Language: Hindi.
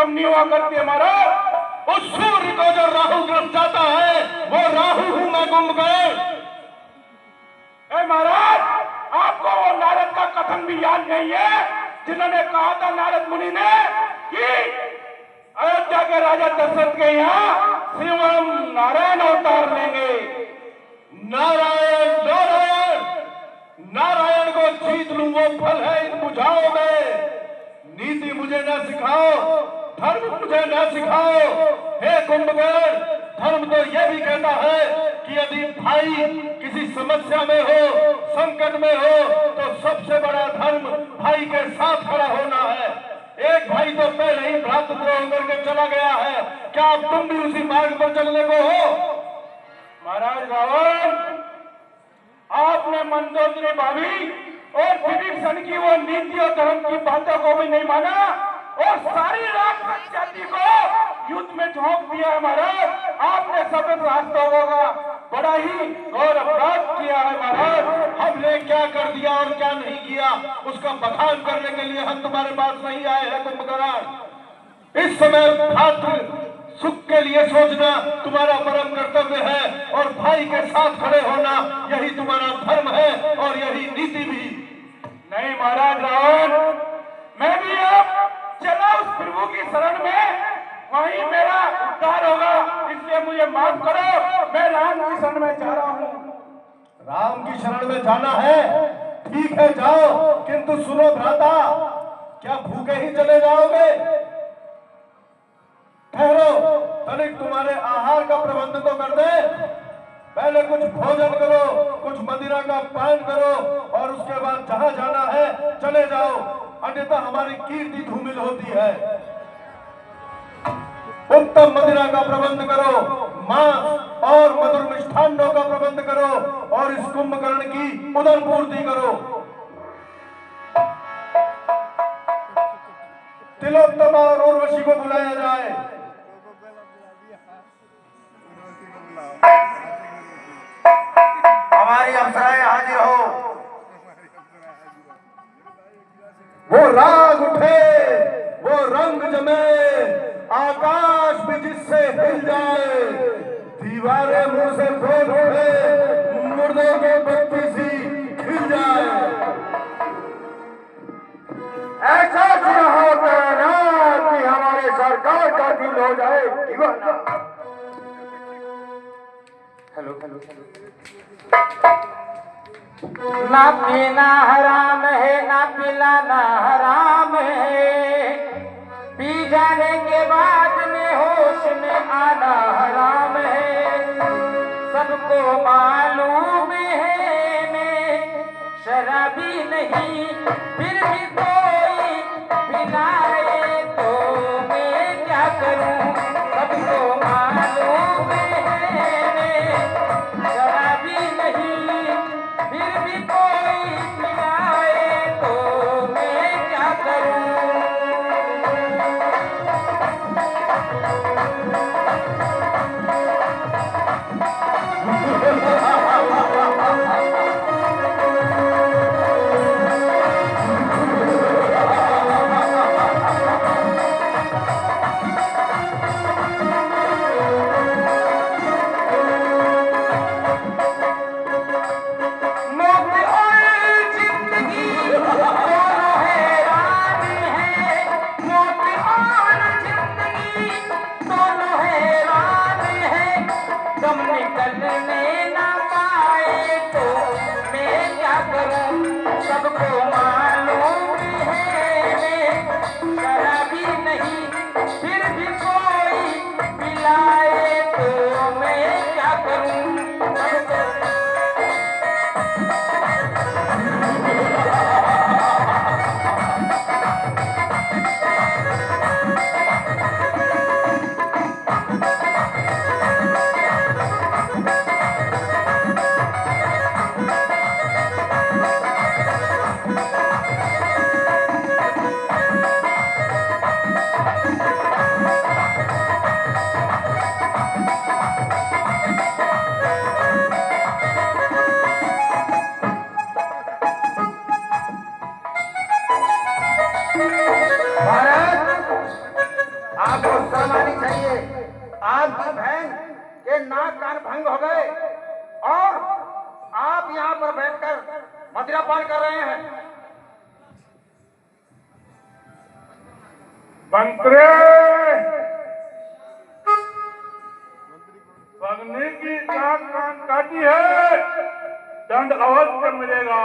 कम नहीं हुआ करती है महाराज। उस सूर्य को जो राहु ग्रस्त जाता है वो राहु हूं मैं कुंभकर्ण। महाराज आपको वो नारद का कथन भी याद नहीं है जिन्होंने कहा था नारद मुनि ने कि अयोध्या के राजा दशरथ के यहाँ श्रीराम नारायण अवतार लेंगे। नारायण नारायण नारायण को जीत लूं वो फल है इन बुझाओ में। नीति मुझे न सिखाओ, धर्म मुझे न सिखाओ। हे कुंभकर्ण, धर्म तो यह भी कहता है कि यदि भाई किसी समस्या में हो, संकट में हो, तो सबसे बड़ा धर्म भाई के साथ खड़ा होना है। एक भाई तो पहले ही भ्रातृद्रोह करके चला गया है, क्या अब तुम भी उसी मार्ग पर चलने को हो? महाराज रावण, आपने मंदोदरी भाभी और विभीषण की वो नीति और धर्म की बातों को भी नहीं माना और सारी राक्षस जाति को युद्ध में झोंक दिया है महाराज। आपने सफेद रास्तों का बड़ा ही घोर अपराध किया है महाराज। हमने क्या कर दिया और क्या नहीं किया उसका बखान करने के लिए हम तुम्हारे पास नहीं आए हैं कुंभकर्ण। इस समय भातृ सुख के लिए सोचना तुम्हारा परम कर्तव्य है और भाई के साथ खड़े होना यही तुम्हारा धर्म है और यही नीति भी। नहीं महाराज रावण, मैं भी अब चला उस प्रभु की शरण में, वहीं मेरा उद्धार होगा, इसलिए मुझे माफ करो। मैं राम की शरण में जा रहा हूँ। राम की शरण में जाना है, ठीक है जाओ, किंतु सुनो भ्राता, क्या भूखे ही चले जाओगे? ठहरो, तनिक तुम्हारे आहार का प्रबंध तो कर दे। पहले कुछ भोजन करो, कुछ मदिरा का पान करो और उसके बाद जहां जाना है चले जाओ, अन्यथा हमारी कीर्ति धूमिल होती है। उत्तम मदिरा का प्रबंध करो, मांस और मधुर मिष्ठान्नों का प्रबंध करो और इस कुंभकर्ण की उदर पूर्ति करो। तिलोत्तमा और उर्वशी को बुलाया जाए। हमारी अप्सराएं हाजिर हो। वो राग उठे, वो रंग जमे, आकाश भी जिससे हिल जाए, दीवारें मुंह से खोल उठे, मुर्दों के बत्ती सी खिल जाए। ऐसा सुना होता है ना कि हमारे सरकार का दिल हो जाए दीवाना। Hello hello hello. ना पीना हराम है, ना पिलाना हराम है, पी जाने के बाद में होश में आना हराम है। सबको मालूम है मैं शराबी नहीं, फिर भी कोई पिलाए तो मैं क्या करूं। सबको मालूम है मैं शराबी नहीं, फिर भी कोई पिलाए तो मैं क्या करूं। मदिरा पान कर रहे हैं। मंत्री पगनी की काट काटी है, दंड अवश्य मिलेगा।